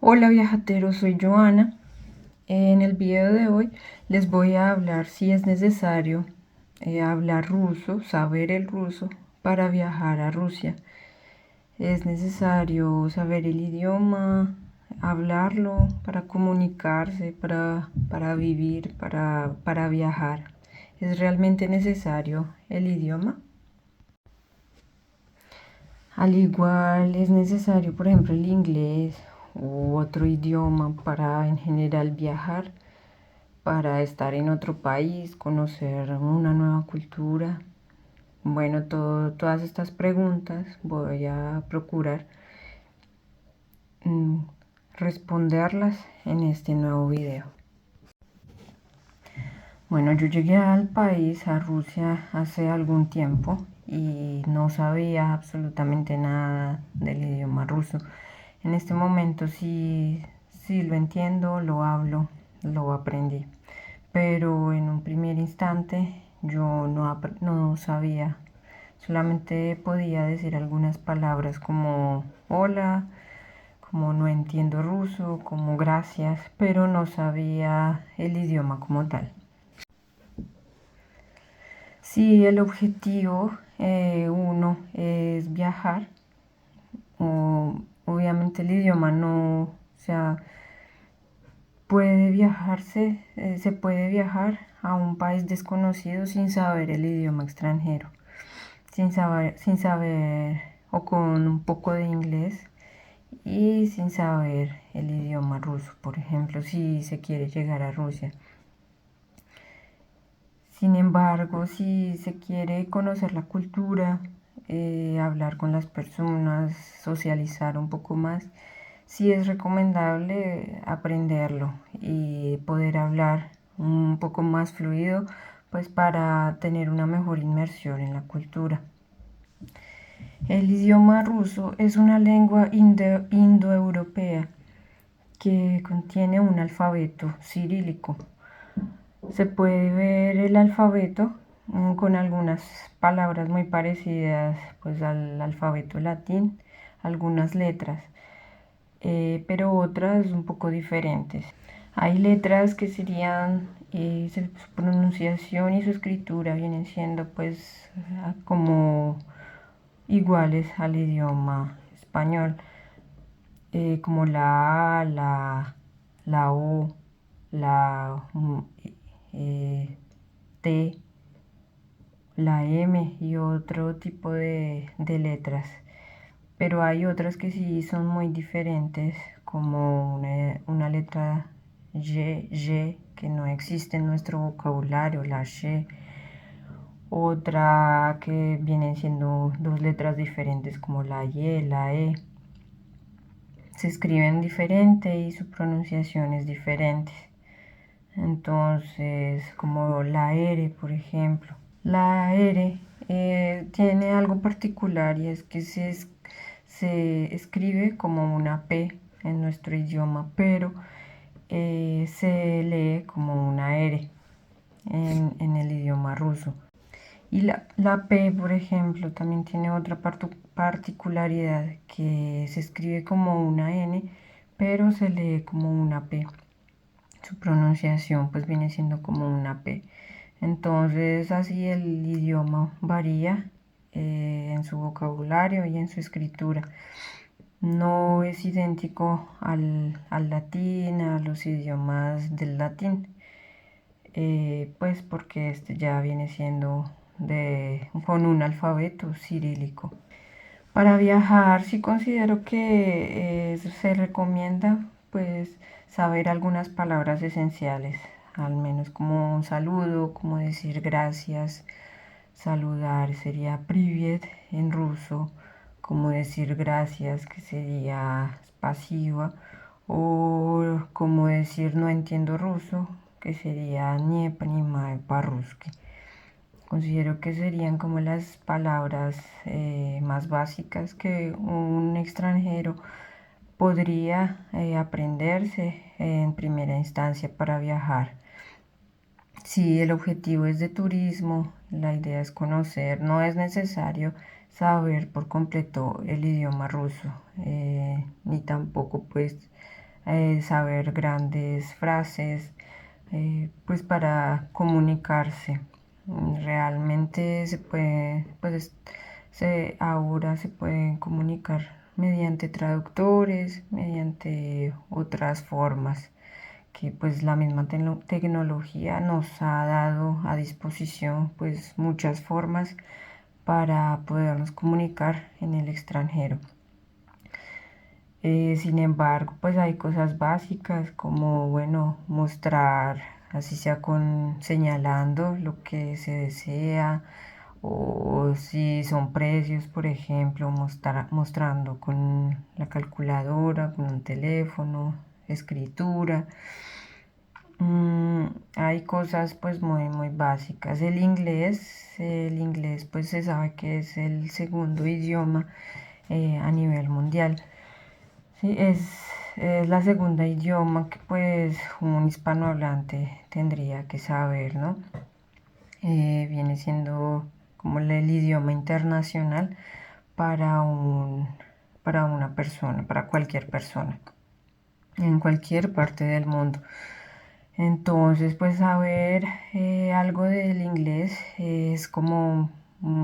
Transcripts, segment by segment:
Hola viajateros, soy Joana. En el video de hoy les voy a hablar si es necesario hablar ruso, saber el ruso para viajar a Rusia. Es necesario saber el idioma, hablarlo para comunicarse, para vivir, para viajar. ¿Es realmente necesario el idioma? Al igual es necesario, por ejemplo, el inglés u otro idioma para en general viajar, para estar en otro país, conocer una nueva cultura. Bueno, todas estas preguntas voy a procurar mm, responderlas en este nuevo video. Bueno, yo llegué al país, a Rusia, hace algún tiempo y no sabía absolutamente nada del idioma ruso. En este momento sí lo entiendo, lo hablo, lo aprendí. Pero en un primer instante yo no sabía, solamente podía decir algunas palabras como hola, como no entiendo ruso, como gracias, pero no sabía el idioma como tal. Si el objetivo uno es viajar, obviamente el idioma no, o sea, se puede viajar a un país desconocido sin saber el idioma extranjero, sin saber o con un poco de inglés y sin saber el idioma ruso, por ejemplo, si se quiere llegar a Rusia. Sin embargo, si se quiere conocer la cultura, hablar con las personas, socializar un poco más, sí es recomendable aprenderlo y poder hablar un poco más fluido, pues para tener una mejor inmersión en la cultura. El idioma ruso es una lengua indoeuropea que contiene un alfabeto cirílico. Se puede ver el alfabeto con algunas palabras muy parecidas pues, al alfabeto latín, algunas letras, pero otras un poco diferentes. Hay letras que serían, su pronunciación y su escritura vienen siendo pues como iguales al idioma español, como la A, la O, la T, la M y otro tipo de letras. Pero hay otras que sí son muy diferentes, como una letra Y, que no existe en nuestro vocabulario, la Sh. Otra que vienen siendo dos letras diferentes, como la Y, la E. Se escriben diferente y su pronunciación es diferente. Entonces, como la R, por ejemplo. La R tiene algo particular y es que se escribe como una P en nuestro idioma, pero se lee como una R en el idioma ruso. Y la P, por ejemplo, también tiene otra particularidad que se escribe como una N, pero se lee como una P. Su pronunciación pues viene siendo como una P. Entonces así el idioma varía en su vocabulario y en su escritura. No es idéntico al latín, a los idiomas del latín, pues porque este ya viene siendo con un alfabeto cirílico. Para viajar sí considero que se recomienda pues saber algunas palabras esenciales, al menos como un saludo, como decir gracias, saludar sería privet en ruso, como decir gracias que sería spasiba, o como decir no entiendo ruso, que sería nie понимаю по-русски. Considero que serían como las palabras más básicas que un extranjero podría aprenderse en primera instancia para viajar. Si el objetivo es de turismo, la idea es conocer, no es necesario saber por completo el idioma ruso, ni tampoco pues saber grandes frases, pues para comunicarse. Realmente se puede, pues ahora se pueden comunicar mediante traductores, mediante otras formas que pues la misma tecnología nos ha dado a disposición pues muchas formas para podernos comunicar en el extranjero. Sin embargo, pues hay cosas básicas como, bueno, mostrar, así sea con señalando lo que se desea, o si son precios, por ejemplo, mostrando con la calculadora, con un teléfono, escritura. Hay cosas pues muy básicas. El inglés pues se sabe que es el segundo idioma a nivel mundial. Sí, es la segunda idioma que pues un hispanohablante tendría que saber, ¿no? Viene siendo como el idioma internacional para para una persona, para cualquier persona, en cualquier parte del mundo. Entonces, pues saber algo del inglés es como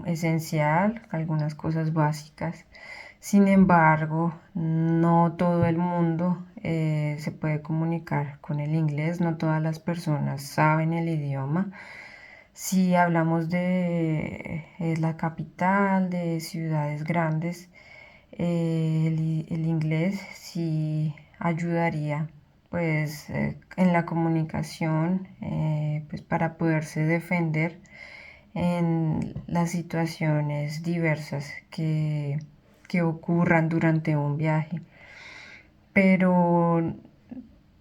esencial, algunas cosas básicas. Sin embargo, no todo el mundo se puede comunicar con el inglés, no todas las personas saben el idioma. Si hablamos de la capital, de ciudades grandes, el inglés sí ayudaría pues en la comunicación pues para poderse defender en las situaciones diversas que ocurran durante un viaje. Pero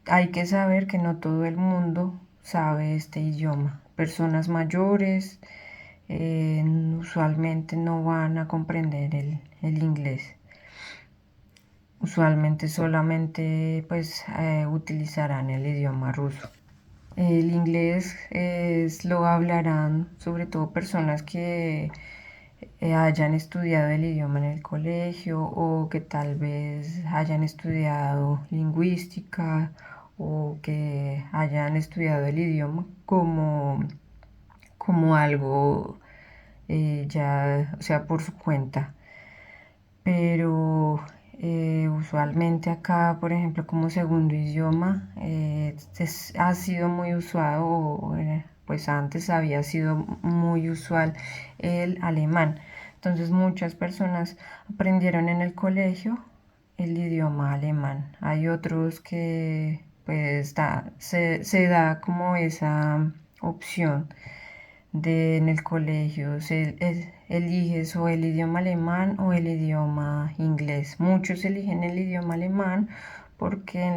hay que saber que no todo el mundo sabe este idioma. Personas mayores usualmente no van a comprender el inglés. Usualmente solamente pues utilizarán el idioma ruso. El inglés lo hablarán sobre todo personas que hayan estudiado el idioma en el colegio o que tal vez hayan estudiado lingüística o que hayan estudiado el idioma como algo ya, o sea, por su cuenta. Pero usualmente acá, por ejemplo, como segundo idioma, ha sido muy usado, pues antes había sido muy usual el alemán. Entonces muchas personas aprendieron en el colegio el idioma alemán. Hay otros que pues se da como esa opción de en el colegio eliges o el idioma alemán o el idioma inglés. Muchos eligen el idioma alemán porque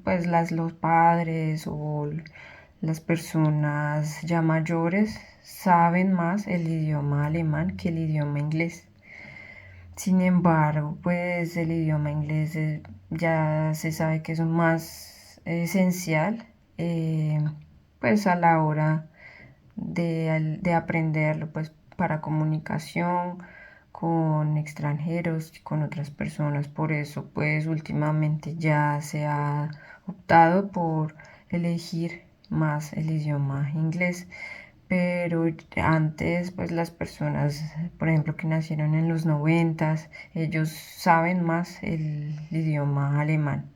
pues los padres o las personas ya mayores saben más el idioma alemán que el idioma inglés. Sin embargo, pues el idioma inglés ya se sabe que es más esencial, pues a la hora de aprenderlo, pues para comunicación con extranjeros y con otras personas. Por eso, pues últimamente ya se ha optado por elegir más el idioma inglés. Pero antes, pues las personas, por ejemplo, que nacieron en los 90, ellos saben más el idioma alemán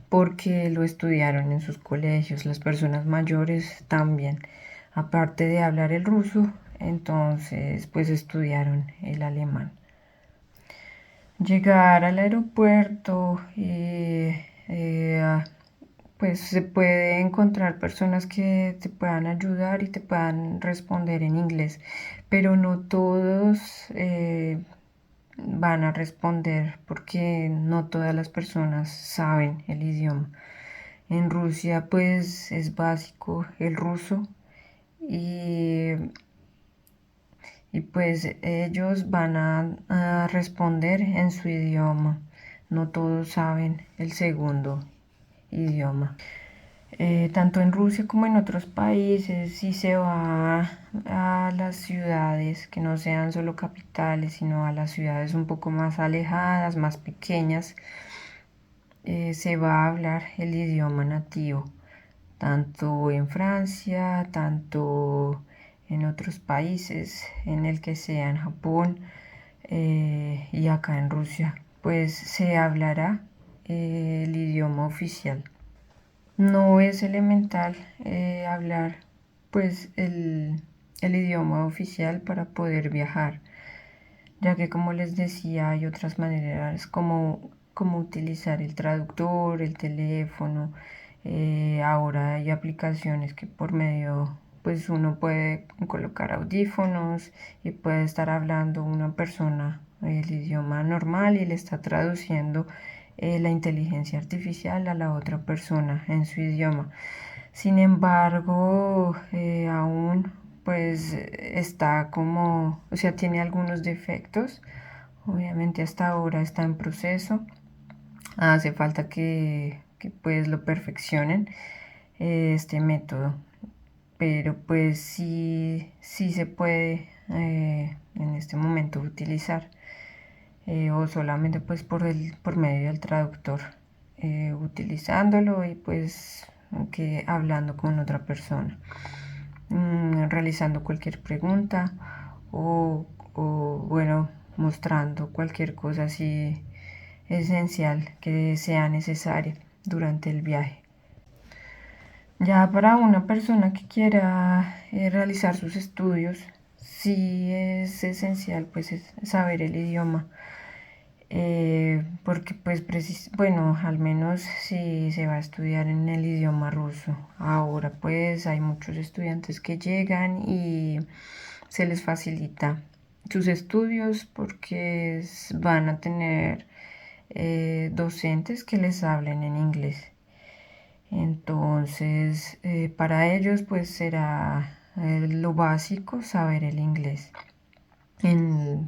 porque lo estudiaron en sus colegios. Las personas mayores también, aparte de hablar el ruso, entonces pues estudiaron el alemán. Llegar al aeropuerto, pues se puede encontrar personas que te puedan ayudar y te puedan responder en inglés, pero no todos van a responder porque no todas las personas saben el idioma. En Rusia pues es básico el ruso y, y pues ellos van a responder en su idioma. No todos saben el segundo idioma. Tanto en Rusia como en otros países, si se va a las ciudades que no sean solo capitales, sino a las ciudades un poco más alejadas, más pequeñas, se va a hablar el idioma nativo, tanto en Francia, tanto en otros países, en el que sea en Japón y acá en Rusia, pues se hablará el idioma oficial. No es elemental hablar pues el idioma oficial para poder viajar, ya que como les decía hay otras maneras como utilizar el traductor, el teléfono. Ahora hay aplicaciones que por medio pues uno puede colocar audífonos y puede estar hablando una persona el idioma normal y le está traduciendo la inteligencia artificial a la otra persona en su idioma. Sin embargo, aún pues está como, o sea, tiene algunos defectos. Obviamente hasta ahora está en proceso. Hace falta que pues lo perfeccionen este método. Pero pues sí se puede en este momento utilizar. O solamente pues por medio del traductor, utilizándolo y pues que hablando con otra persona, realizando cualquier pregunta o bueno, mostrando cualquier cosa así esencial que sea necesaria durante el viaje. Ya para una persona que quiera realizar sus estudios, sí es esencial pues saber el idioma, porque pues bueno, al menos si se va a estudiar en el idioma ruso. Ahora pues hay muchos estudiantes que llegan y se les facilita sus estudios porque van a tener docentes que les hablen en inglés. Entonces, para ellos pues será lo básico saber el inglés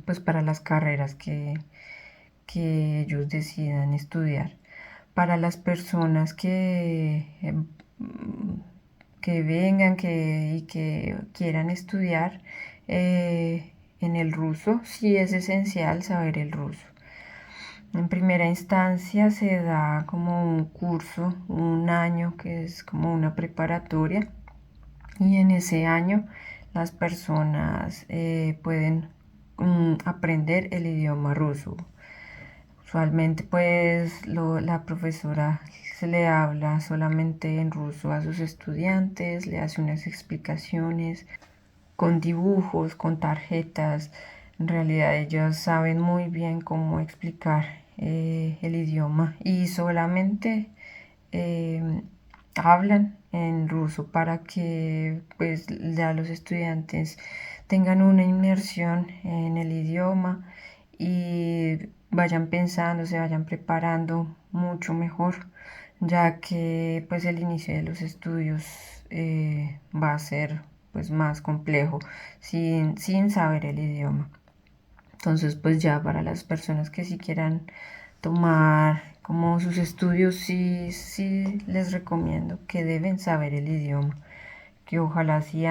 pues para las carreras que ellos decidan estudiar. Para las personas que vengan y que quieran estudiar en el ruso, sí es esencial saber el ruso. En primera instancia se da como un curso, un año que es como una preparatoria, y en ese año las personas pueden aprender el idioma ruso. Usualmente pues la profesora se le habla solamente en ruso a sus estudiantes, le hace unas explicaciones con dibujos, con tarjetas. En realidad ellos saben muy bien cómo explicar el idioma y solamente hablan en ruso para que pues ya los estudiantes tengan una inmersión en el idioma y vayan pensando, se vayan preparando mucho mejor, ya que pues el inicio de los estudios va a ser pues más complejo sin saber el idioma. Entonces pues ya para las personas que sí quieran tomar como sus estudios, sí les recomiendo que deben saber el idioma, que ojalá si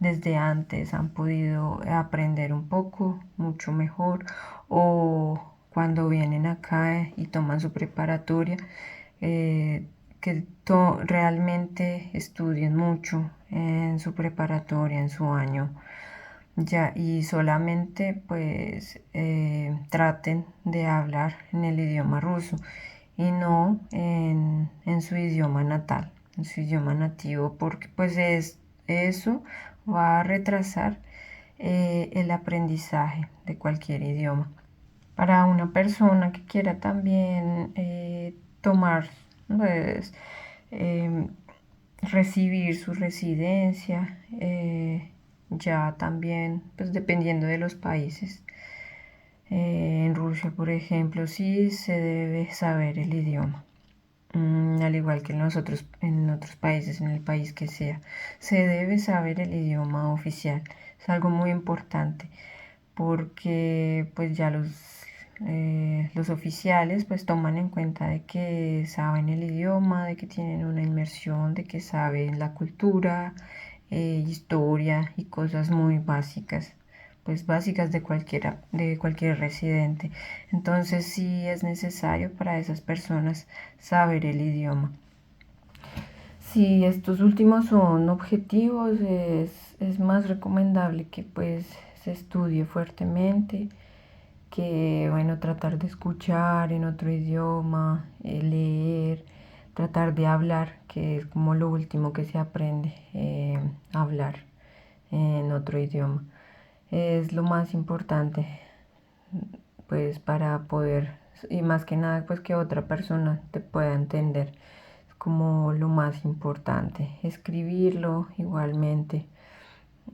desde antes han podido aprender un poco, mucho mejor, o cuando vienen acá y toman su preparatoria, que realmente estudien mucho en su preparatoria, en su año. Ya, y solamente pues traten de hablar en el idioma ruso y no en su idioma natal, en su idioma nativo, porque pues eso va a retrasar el aprendizaje de cualquier idioma. Para una persona que quiera también tomar, pues, em, recibir su residencia, ya también, pues dependiendo de los países. En Rusia, por ejemplo, sí se debe saber el idioma. Al igual que en otros países, en el país que sea, se debe saber el idioma oficial. Es algo muy importante porque pues ya los oficiales pues toman en cuenta de que saben el idioma, de que tienen una inmersión, de que saben la cultura, historia y cosas muy básicas pues básicas de cualquier residente. Entonces sí es necesario para esas personas saber el idioma. Si estos últimos son objetivos, es más recomendable que pues se estudie fuertemente, que bueno, tratar de escuchar en otro idioma, leer, tratar de hablar, que es como lo último que se aprende, hablar en otro idioma. Es lo más importante, pues para poder, y más que nada, pues que otra persona te pueda entender. Es como lo más importante. Escribirlo igualmente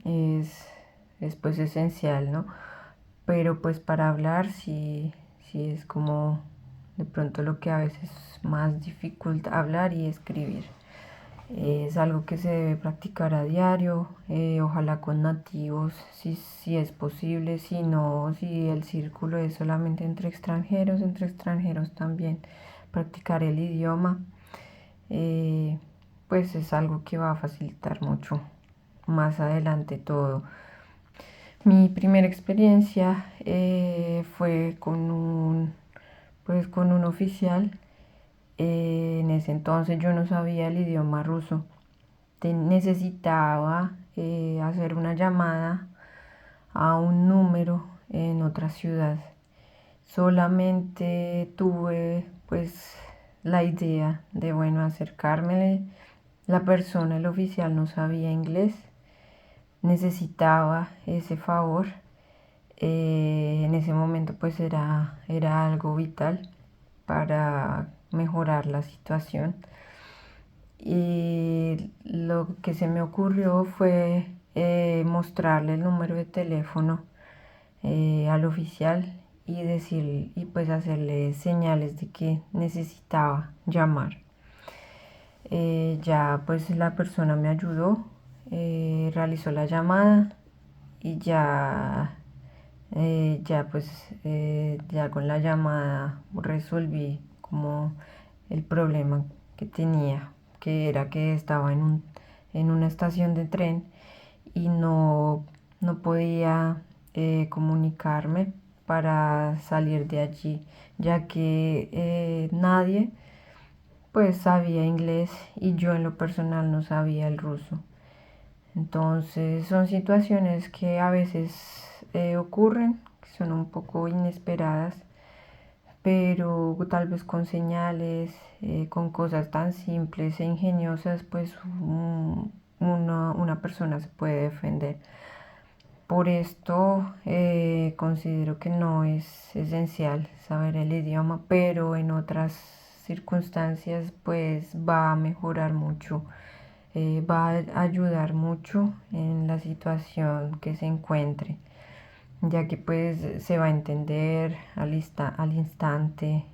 es pues esencial, ¿no? Pero pues para hablar sí es como de pronto lo que a veces más dificulta hablar y escribir. Es algo que se debe practicar a diario, ojalá con nativos, si es posible, si no, si el círculo es solamente entre extranjeros también practicar el idioma, eh, pues es algo que va a facilitar mucho más adelante todo. Mi primera experiencia fue pues con un oficial. En ese entonces yo no sabía el idioma ruso. Necesitaba hacer una llamada a un número en otra ciudad. Solamente tuve pues la idea de bueno acercármele. La persona, el oficial no sabía inglés. Necesitaba ese favor. En ese momento pues era algo vital para mejorar la situación. Y lo que se me ocurrió fue mostrarle el número de teléfono al oficial y decir y pues hacerle señales de que necesitaba llamar. Ya pues la persona me ayudó, realizó la llamada y ya pues ya con la llamada resolví como el problema que tenía, que era que estaba en una estación de tren y no podía comunicarme para salir de allí, ya que nadie pues sabía inglés y yo en lo personal no sabía el ruso. Entonces son situaciones que a veces ocurren, que son un poco inesperadas, pero tal vez con señales, con cosas tan simples e ingeniosas, pues una persona se puede defender. Por esto considero que no es esencial saber el idioma, pero en otras circunstancias pues va a mejorar mucho, va a ayudar mucho en la situación que se encuentre, ya que pues se va a entender al instante,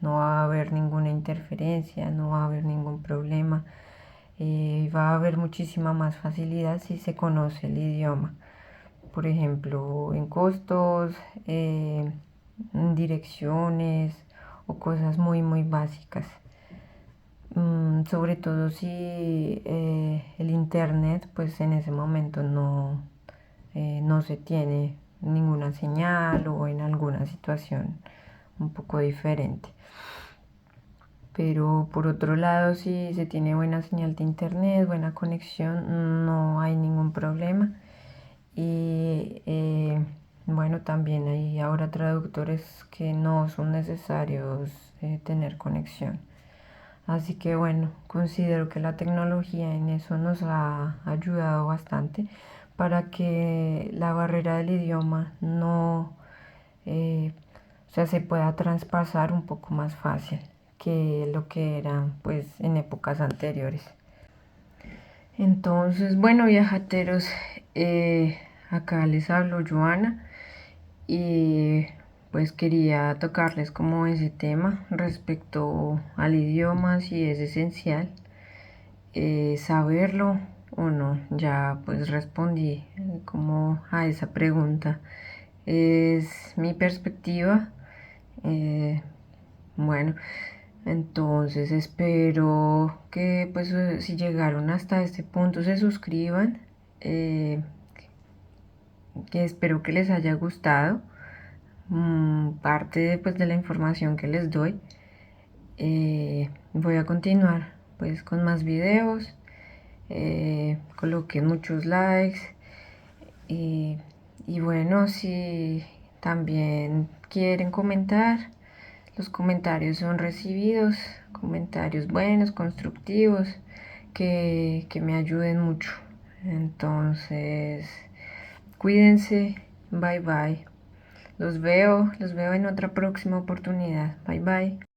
no va a haber ninguna interferencia, no va a haber ningún problema, va a haber muchísima más facilidad si se conoce el idioma. Por ejemplo, en costos, direcciones o cosas muy básicas. Sobre todo si el internet pues en ese momento no se tiene ninguna señal o en alguna situación un poco diferente. Pero por otro lado, si se tiene buena señal de internet, buena conexión, no hay ningún problema. Y bueno, también hay ahora traductores que no son necesarios tener conexión. Así que bueno, considero que la tecnología en eso nos ha ayudado bastante para que la barrera del idioma no, o sea, se pueda traspasar un poco más fácil que lo que era pues en épocas anteriores. Entonces, bueno, viajateros, acá les hablo Joana y pues quería tocarles como ese tema respecto al idioma, si es esencial saberlo o no. Ya pues respondí como a esa pregunta. Es mi perspectiva. eh, bueno, entonces espero que pues si llegaron hasta este punto se suscriban. eh, que espero que les haya gustado. Parte pues de la información que les doy. Voy a continuar pues con más videos. Coloqué muchos likes. Y, y bueno, si también quieren comentar, los comentarios son recibidos, comentarios buenos, constructivos, que me ayuden mucho. Entonces, cuídense, bye bye. Los veo en otra próxima oportunidad. Bye bye.